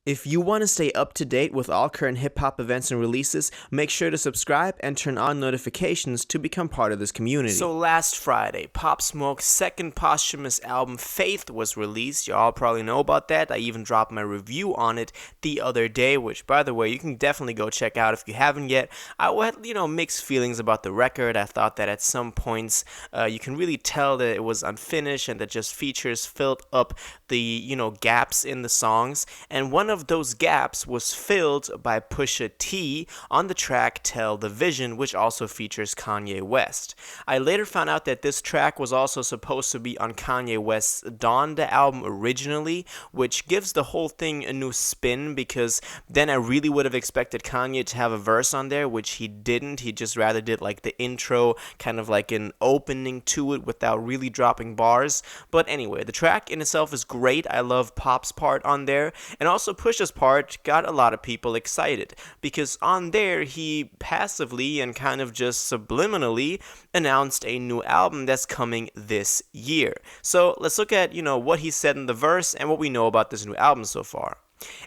If you want to stay up to date with all current hip hop events and releases, make sure to subscribe and turn on notifications to become part of this community. So last Friday, Pop Smoke's second posthumous album, Faith, was released. Y'all probably know about that. I even dropped my review on it the other day, which, by the way, you can definitely go check out if you haven't yet. I had, mixed feelings about the record. I thought that at some points you can really tell that it was unfinished and that just features filled up the, gaps in the songs. And one of those gaps was filled by Pusha T on the track Tell the Vision, which also features Kanye West. I later found out that this track was also supposed to be on Kanye West's Donda album originally, which gives the whole thing a new spin, because then I really would have expected Kanye to have a verse on there, which he didn't. He just rather did like the intro, kind of like an opening to it without really dropping bars. But anyway, the track in itself is great. I love Pop's part on there, and also Pusha's part got a lot of people excited, because on there he passively and kind of just subliminally announced a new album that's coming this year. So let's look at, what he said in the verse and what we know about this new album so far.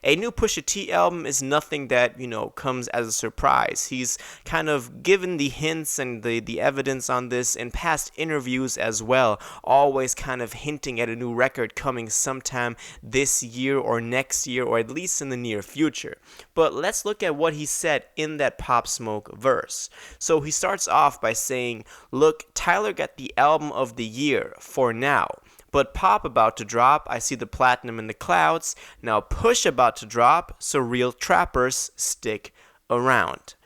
A new Pusha T album is nothing that, comes as a surprise. He's kind of given the hints and the evidence on this in past interviews as well, always kind of hinting at a new record coming sometime this year or next year, or at least in the near future. But let's look at what he said in that Pop Smoke verse. So he starts off by saying, "Look, Tyler got the album of the year for now. But Pop about to drop, I see the platinum in the clouds. Now Push about to drop, so real trappers stick around."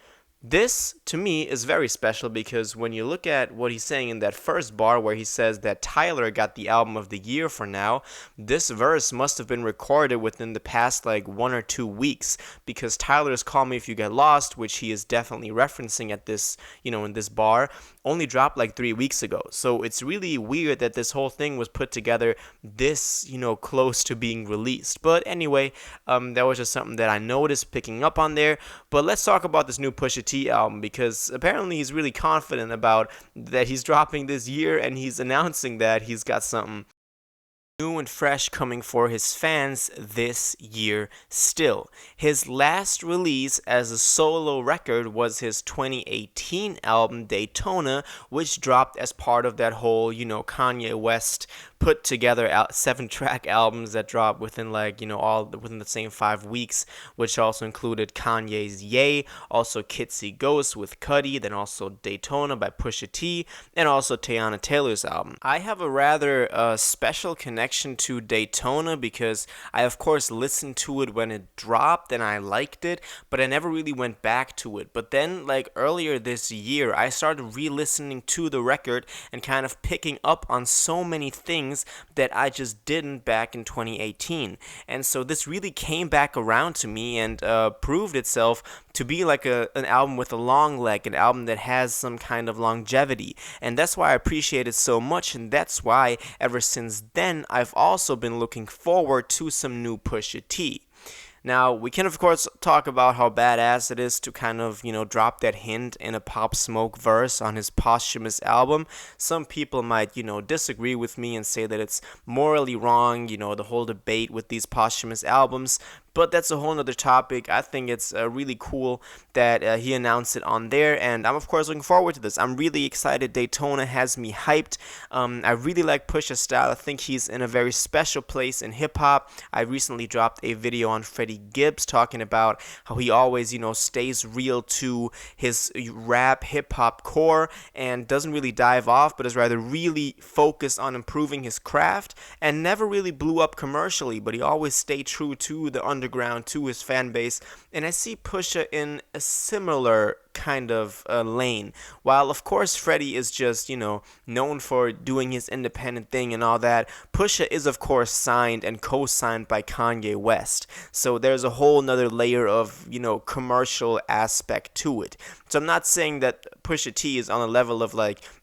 This, to me, is very special, because when you look at what he's saying in that first bar where he says that Tyler got the album of the year for now, this verse must have been recorded within the past 1 or 2 weeks, because Tyler's Call Me If You Get Lost, which he is definitely referencing at this, in this bar, only dropped 3 weeks ago. So it's really weird that this whole thing was put together this, close to being released. But anyway, that was just something that I noticed picking up on there. But let's talk about this new Pusha T album, because apparently he's really confident about that he's dropping this year, and he's announcing that he's got something new and fresh coming for his fans this year still. His last release as a solo record was his 2018 album Daytona, which dropped as part of that whole, Kanye West put together 7-track albums that dropped within all within the same 5 weeks, which also included Kanye's Ye, also Kitsy Ghost with Cudi, then also Daytona by Pusha T, and also Teyana Taylor's album. I have a rather special connection to Daytona, because I of course listened to it when it dropped and I liked it, but I never really went back to it. But then earlier this year, I started re-listening to the record and kind of picking up on so many things that I just didn't back in 2018. And so this really came back around to me and proved itself to be an album with a long leg, an album that has some kind of longevity. And that's why I appreciate it so much, and that's why ever since then I've also been looking forward to some new Pusha T. Now, we can of course talk about how badass it is to kind of, drop that hint in a Pop Smoke verse on his posthumous album. Some people might, disagree with me and say that it's morally wrong, the whole debate with these posthumous albums. But that's a whole nother topic. I think it's really cool that he announced it on there, and I'm of course looking forward to this. I'm really excited. Daytona has me hyped. I really like Pusha's style. I think he's in a very special place in hip-hop. I recently dropped a video on Freddie Gibbs talking about how he always, stays real to his rap hip-hop core and doesn't really dive off, but is rather really focused on improving his craft, and never really blew up commercially, but he always stayed true to the underground, to his fan base. And I see Pusha in a similar kind of lane. While of course Freddie is just, known for doing his independent thing and all that, Pusha is of course signed and co-signed by Kanye West. So there's a whole nother layer of, commercial aspect to it. So I'm not saying that Pusha T is on a level of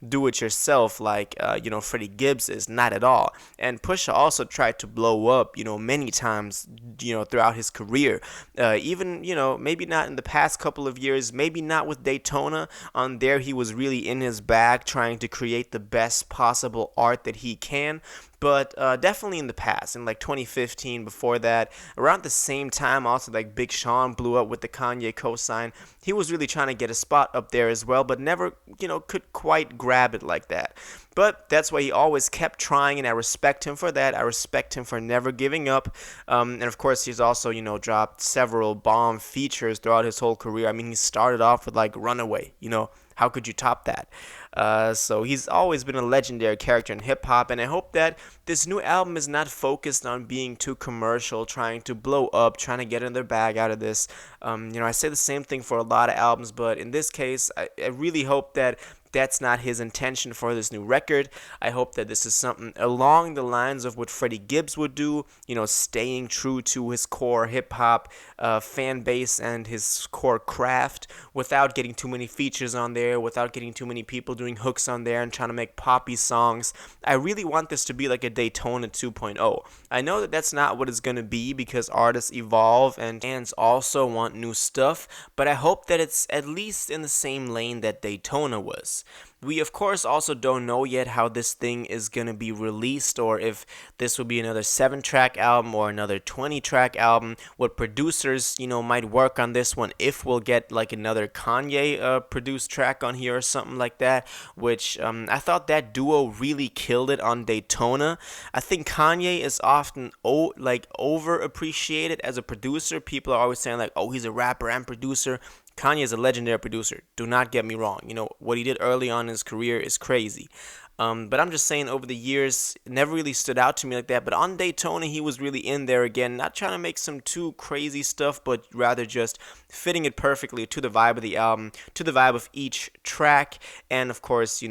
do it yourself Freddie Gibbs is, not at all. And Pusha also tried to blow up, many times, throughout his career. Even, maybe not in the past couple of years, maybe not with Daytona. On there, he was really in his bag trying to create the best possible art that he can. but definitely in the past, in like 2015, before that, around the same time, also like Big Sean blew up with the Kanye cosign. He was really trying to get a spot up there as well, but never, could quite grab it like that. But that's why he always kept trying, and I respect him for that. I respect him for never giving up. And of course, he's also, dropped several bomb features throughout his whole career. I mean, he started off with like Runaway, how could you top that? So he's always been a legendary character in hip hop, and I hope that this new album is not focused on being too commercial, trying to blow up, trying to get in their bag out of this. I say the same thing for a lot of albums, but in this case, I really hope that that's not his intention for this new record. I hope that this is something along the lines of what Freddie Gibbs would do, staying true to his core hip hop fan base and his core craft without getting too many features on there, without getting too many people doing hooks on there and trying to make poppy songs. I really want this to be like a Daytona 2.0. I know that that's not what it's going to be because artists evolve and fans also want new stuff, but I hope that it's at least in the same lane that Daytona was. We, of course, also don't know yet how this thing is going to be released, or if this will be another 7-track album or another 20-track album, what producers, might work on this one, if we'll get like another Kanye produced track on here or something like that, which I thought that duo really killed it on Daytona. I think Kanye is often overappreciated as a producer. People are always saying like, oh, he's a rapper and producer. Kanye is a legendary producer. Do not get me wrong. What he did early on in his career is crazy. But I'm just saying, over the years, it never really stood out to me like that. But on Daytona, he was really in there again, not trying to make some too crazy stuff, but rather just fitting it perfectly to the vibe of the album, to the vibe of each track, and of course,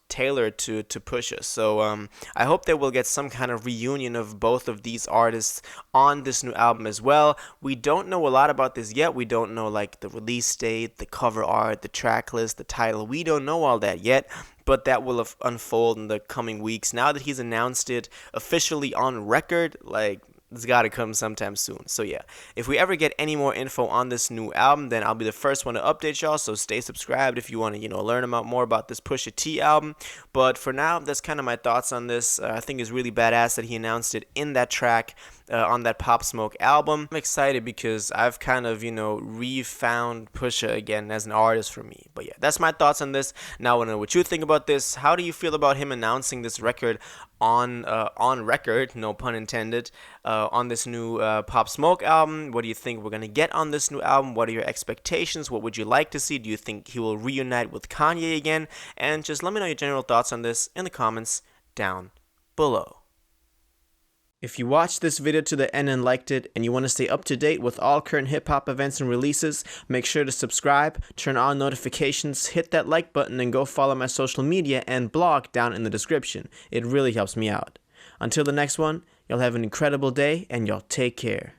tailored to Pusha. So I hope that we'll get some kind of reunion of both of these artists on this new album as well. We don't know a lot about this yet. We don't know like the release date, the cover art, the track list, the title. We don't know all that yet. But that will unfold in the coming weeks. Now that he's announced it officially on record, like, it's got to come sometime soon. So yeah, if we ever get any more info on this new album, then I'll be the first one to update y'all. So stay subscribed if you want to, learn about more about this Pusha T album. But for now, that's kind of my thoughts on this. I think it's really badass that he announced it in that track on that Pop Smoke album. I'm excited because I've kind of, refound Pusha again as an artist for me. But yeah, that's my thoughts on this. Now I want to know what you think about this. How do you feel about him announcing this record on record, no pun intended, on this new Pop Smoke album? What do you think we're going to get on this new album? What are your expectations? What would you like to see? Do you think he will reunite with Kanye again? And just let me know your general thoughts on this in the comments down below. If you watched this video to the end and liked it, and you want to stay up to date with all current hip-hop events and releases, make sure to subscribe, turn on notifications, hit that like button, and go follow my social media and blog down in the description. It really helps me out. Until the next one, y'all have an incredible day, and y'all take care.